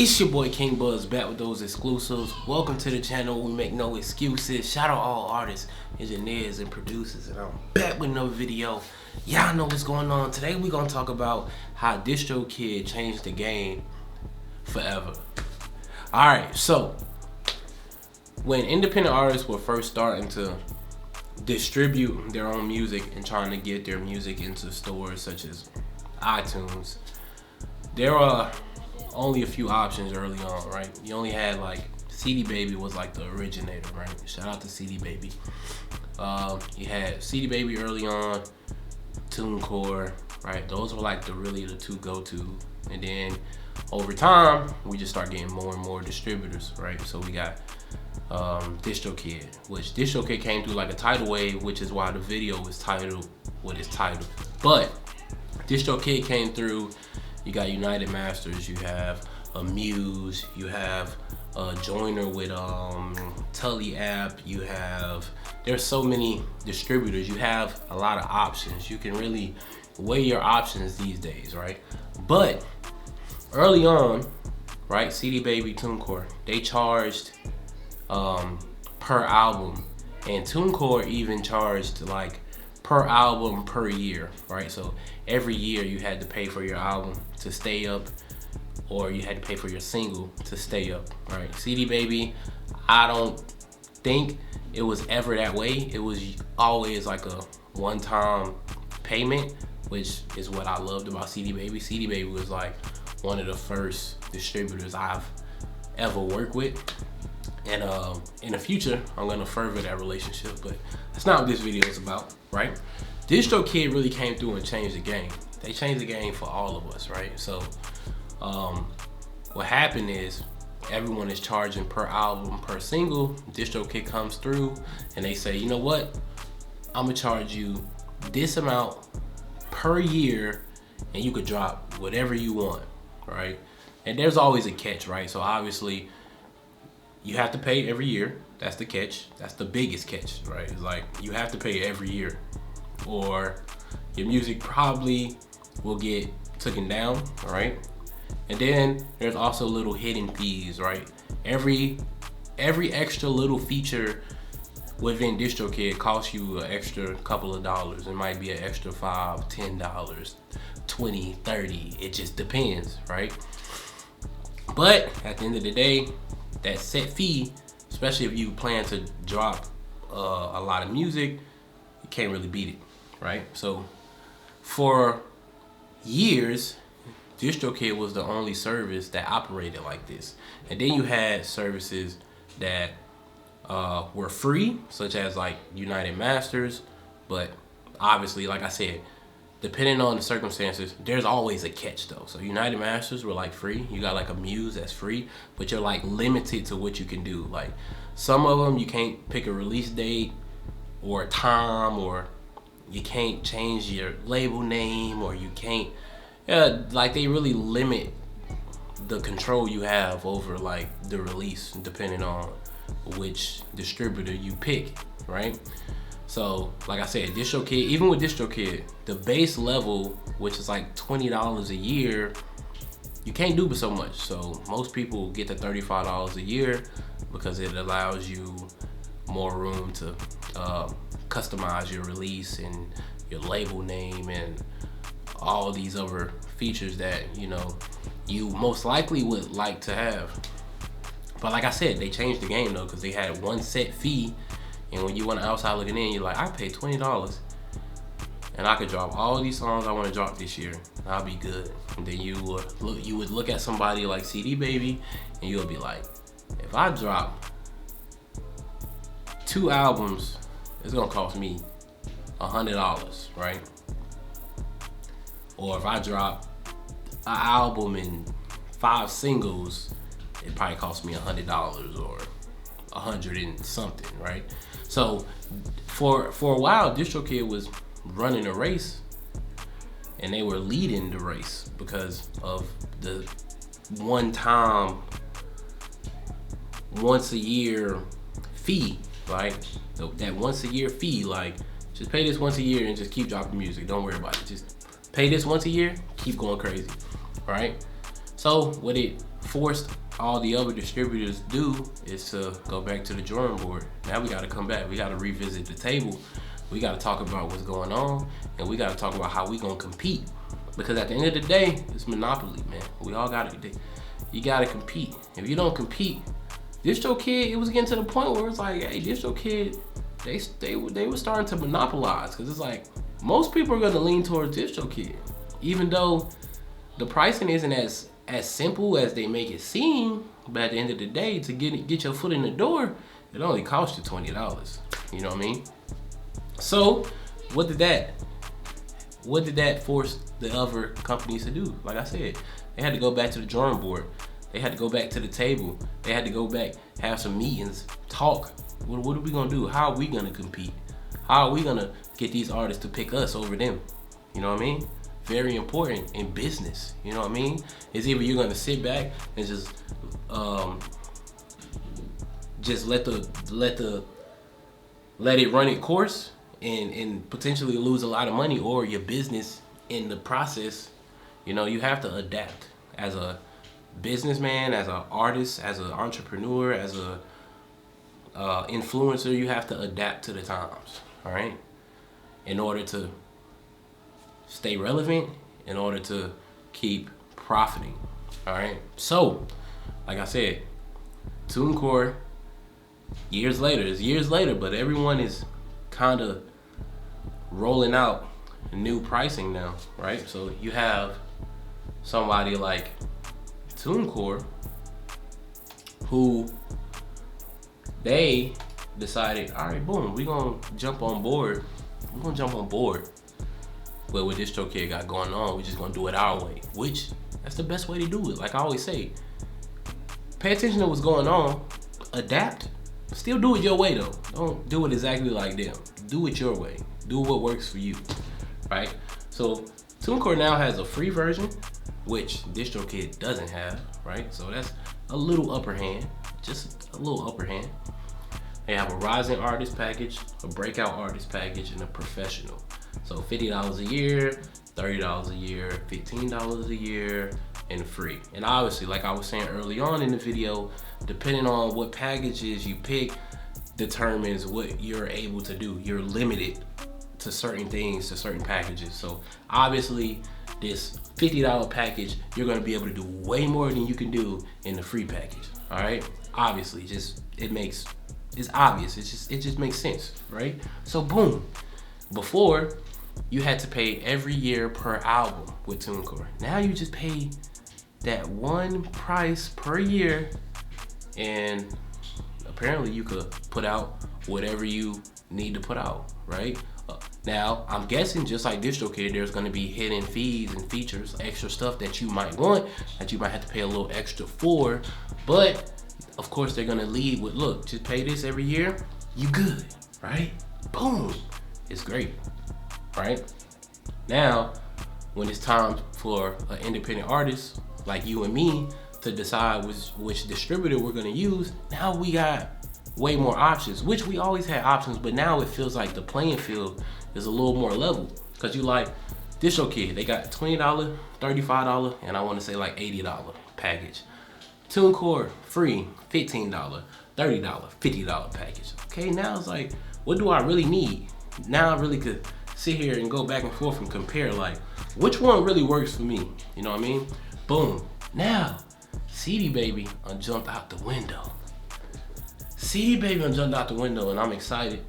It's your boy King Buzz back with those exclusives. Welcome to the channel. We make no excuses. Shout out all artists, engineers, and producers. And I'm back with another video. Y'all know what's going on. Today we're gonna talk about how Distrokid changed the game forever. Alright, so when independent artists were first starting to distribute their own music and trying to get their music into stores such as iTunes, there are only a few options early on, right? You only had like CD Baby was like the originator, right? Shout out to CD Baby. You had CD Baby early on, TuneCore, right? Those were like the two go-to. And then over time, we just start getting more and more distributors, right? So we got Distrokid, which Distrokid came through like a tidal wave, which is why the video is titled what it's titled. But Distrokid came through. You got United Masters, you have a Muse, you have a Joiner with Tully app, there's so many distributors, you have a lot of options. You can really weigh your options these days, right? But early on, right, CD Baby, TuneCore, they charged per album, and TuneCore even charged like per album per year, right? So every year you had to pay for your album to stay up, or you had to pay for your single to stay up, right? CD Baby, I don't think it was ever that way. It was always like a one-time payment, which is what I loved about CD Baby. CD Baby was like one of the first distributors I've ever worked with. And in the future, I'm gonna further that relationship, but that's not what this video is about, right? Distrokid really came through and changed the game. They changed the game for all of us, right? So what happened is everyone is charging per album, per single. Distrokid comes through and they say, you know what? I'm gonna charge you this amount per year and you could drop whatever you want, right? And there's always a catch, right? So obviously, you have to pay every year. That's the catch. That's the biggest catch, right? It's like you have to pay every year, or your music probably will get taken down, right? And then there's also little hidden fees, right? Every extra little feature within Distrokid costs you an extra couple of dollars. It might be an extra $5, $10, $20, $30. It just depends, right? But at the end of the day, that set fee, especially if you plan to drop a lot of music, you can't really beat it, right? So for years, Distrokid was the only service that operated like this. And then you had services that were free, such as like United Masters, but obviously, like I said, depending on the circumstances, there's always a catch though. So United Masters were like free. You got like a Muse that's free, but you're like limited to what you can do. Like some of them, you can't pick a release date or a time, or you can't change your label name, or you can't, like they really limit the control you have over like the release depending on which distributor you pick, right? So, like I said, Distrokid, even with Distrokid, the base level, which is like $20 a year, you can't do so much. So most people get the $35 a year because it allows you more room to customize your release and your label name and all these other features that, you know, you most likely would like to have. But like I said, they changed the game though, because they had one set fee. And when you want to outside looking in, you're like, I paid $20 and I could drop all these songs I want to drop this year. I'll be good. And then you would look at somebody like CD Baby and you'll be like, if I drop 2 albums, it's gonna cost me $100, right? Or if I drop an album and 5 singles, it probably costs me $100 or 100 and something, right? So for a while, Distrokid was running a race and they were leading the race because of the one-time, once a year fee, right? So that once a year fee, like just pay this once a year and just keep dropping music. Don't worry about it. Just pay this once a year, keep going crazy, right? So what it forced all the other distributors do is to go back to the drawing board. Now we got to come back. We got to revisit the table. We got to talk about what's going on, and we got to talk about how we gonna compete. Because at the end of the day, it's monopoly, man. We all got to. You got to compete. If you don't compete, Distrokid, it was getting to the point where it's like, hey, Distrokid, they were starting to monopolize. Because it's like most people are gonna lean towards Distrokid, even though the pricing isn't as simple as they make it seem. But at the end of the day, to get your foot in the door, it only costs you $20. You know what I mean? So what did that force the other companies to do? Like I said, they had to go back to the drawing board. They had to go back to the table. They had to go back, have some meetings, talk. What are we gonna do? How are we gonna compete? How are we gonna get these artists to pick us over them? You know what I mean? Very important in business. You know what I mean? It's either you're gonna sit back and just let it run its course and potentially lose a lot of money, or your business in the process. You know, you have to adapt as a businessman, as an artist, as an entrepreneur, as a influencer. You have to adapt to the times, all right, in order to stay relevant, in order to keep profiting. All right, so like I said, TuneCore, years later, but everyone is kind of rolling out new pricing now, right? So you have somebody like TuneCore who they decided, all right, boom, we're gonna jump on board. We're gonna jump on board with what Distrokid got going on. We're just gonna do it our way, which that's the best way to do it. Like I always say, pay attention to what's going on, adapt, still do it your way though. Don't do it exactly like them. Do it your way. Do what works for you, right? So TuneCore now has a free version, which Distrokid doesn't have, right? So that's a little upper hand, just a little upper hand. They have a rising artist package, a breakout artist package, and a professional. So $50 a year, $30 a year, $15 a year, and free. And obviously, like I was saying early on in the video, depending on what packages you pick determines what you're able to do. You're limited to certain things, to certain packages. So obviously, this $50 package, you're gonna be able to do way more than you can do in the free package, all right? Obviously, it's obvious, it just makes sense, right? So boom, before, you had to pay every year per album with TuneCore. Now you just pay that one price per year, and apparently you could put out whatever you need to put out, right? Now, I'm guessing just like Distrokid, there's gonna be hidden fees and features, extra stuff that you might want, that you might have to pay a little extra for, but of course they're gonna lead with, look, just pay this every year, you good, right? Boom, it's great, right? Now, when it's time for an independent artist like you and me to decide which distributor we're gonna use, now we got way more options, which we always had options, but now it feels like the playing field is a little more level. Cause you like Distrokid, they got $20, $35, and I wanna say like $80 package. TuneCore, free, $15, $30, $50 package. Okay, now it's like, what do I really need? Now I really could sit here and go back and forth and compare, like, which one really works for me? You know what I mean? Boom. Now, CD Baby jumped out the window. CD Baby jumped out the window, and I'm excited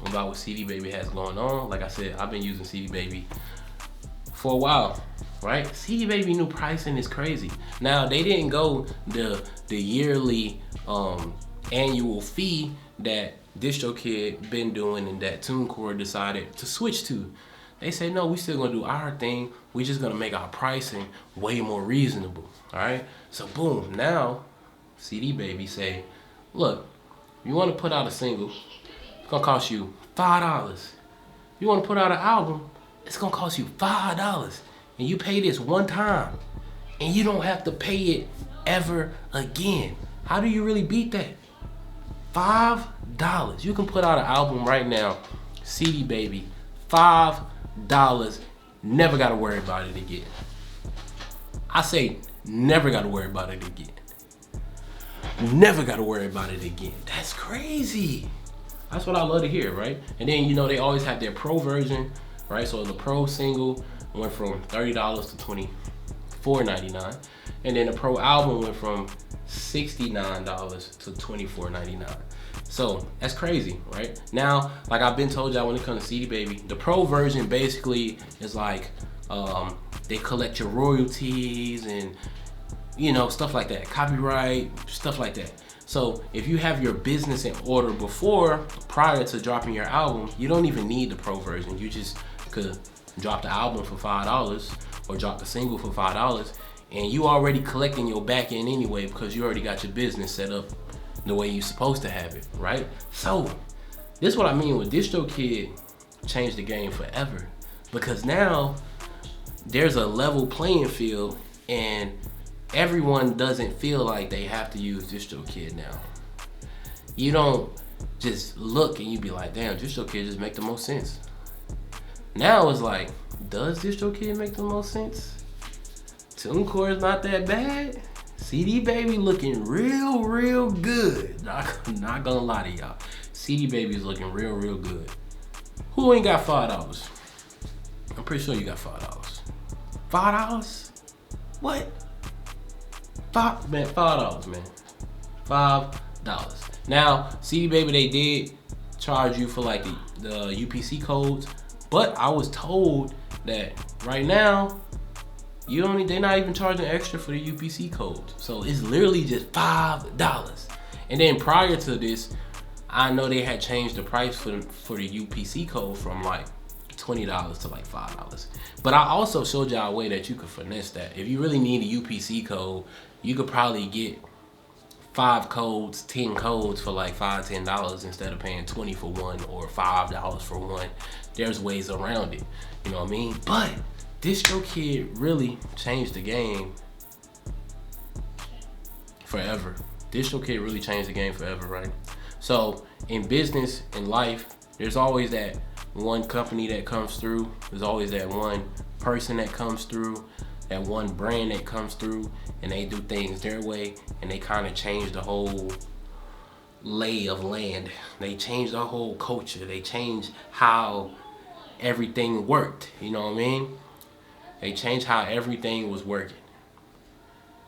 about what CD Baby has going on. Like I said, I've been using CD Baby for a while, right? CD Baby new pricing is crazy. Now, they didn't go the yearly annual fee that Distrokid been doing and that TuneCore decided to switch to. They say, no, we still gonna do our thing. We just gonna make our pricing way more reasonable, all right? So boom, now CD Baby say, look, you wanna put out a single, it's gonna cost you $5. You wanna put out an album, it's gonna cost you $5. And you pay this one time, and you don't have to pay it ever again. How do you really beat that? $5. You can put out an album right now, CD Baby, $5. Never gotta worry about it again. I say Never got to worry about it again. Never got to worry about it again. That's crazy. That's what I love to hear, right? And then, you know, they always have their pro version, right? So the pro single went from $30 to $24.99. And then the pro album went from $69 to $24.99. So that's crazy, right? Now, like I've been told y'all, when it comes to CD Baby, the pro version basically is like, they collect your royalties and, you know, stuff like that, copyright, stuff like that. So if you have your business in order prior to dropping your album, you don't even need the pro version. You just could drop the album for $5 or drop the single for $5, and you already collecting your back end anyway because you already got your business set up the way you're supposed to have it, right? So this is what I mean with Distrokid changed the game forever, because now there's a level playing field and everyone doesn't feel like they have to use Distrokid now. You don't just look and you be like, damn, Distrokid just make the most sense. Now it's like, does Distrokid make the most sense? TuneCore is not that bad. CD Baby looking real good. Not gonna lie to y'all. CD Baby is looking real good. Who ain't got $5? I'm pretty sure you got $5. $5? What? $5, man. $5. Now, CD Baby, they did charge you for like the UPC codes, but I was told that right now they're not even charging extra for the UPC codes. So it's literally just $5. And then prior to this, I know they had changed the price for the UPC code from like $20 to like $5. But I also showed y'all a way that you could finesse that. If you really need a UPC code, you could probably get 5 codes, 10 codes for like $5, $10 instead of paying $20 for one or $5 for one. There's ways around it, you know what I mean? But Distrokid really changed the game forever. Distrokid really changed the game forever, right? So in business, in life, there's always that one company that comes through. There's always that one person that comes through, that one brand that comes through, and they do things their way, and they kind of change the whole lay of land. They change the whole culture. They change how everything worked, you know what I mean? They changed how everything was working.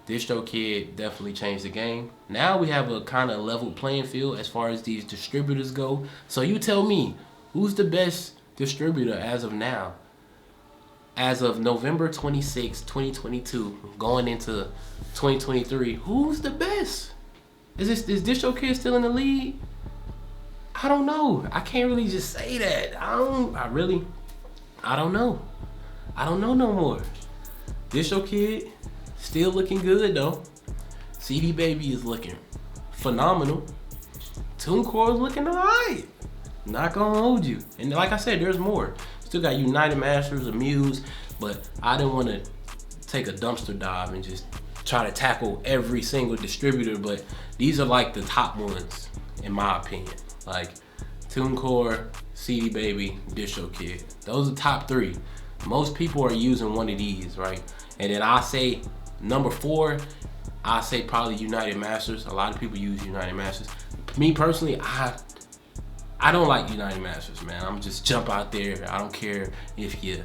Distrokid definitely changed the game. Now we have a kind of level playing field as far as these distributors go. So you tell me, who's the best distributor as of now? As of November 26, 2022, going into 2023, who's the best? Is Distrokid still in the lead? I don't know. I can't really just say that. I don't know. I don't know no more. Distrokid still looking good though. CD Baby is looking phenomenal. TuneCore is looking alright. Not gonna hold you. And like I said, there's more. Still got United Masters, Amuse, but I didn't want to take a dumpster dive and just try to tackle every single distributor, but these are like the top ones in my opinion. Like TuneCore, CD Baby, Distrokid. Those are top 3. Most people are using one of these, right? And then I say number 4, I say probably United Masters. A lot of people use United Masters. Me personally, I don't like United Masters, man. I'm just jump out there. I don't care if you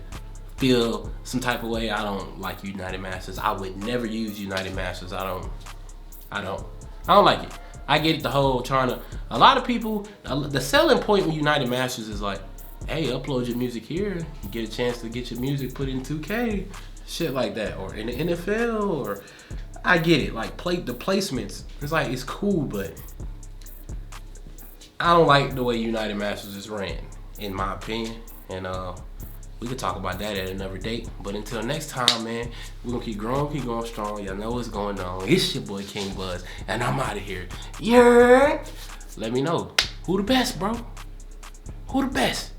feel some type of way. I don't like United Masters. I would never use United Masters. I don't like it. I get it, the whole trying to, a lot of people, the selling point with United Masters is like, hey, upload your music here, you get a chance to get your music put in 2K, shit like that, or in the NFL, or I get it, like the placements. It's like, it's cool, but I don't like the way United Masters is ran, in my opinion. And we could talk about that at another date. But until next time, man, we're gonna keep growing strong. Y'all know what's going on. It's your boy King Buzz, and I'm out of here. Yeah. Let me know who the best, bro. Who the best?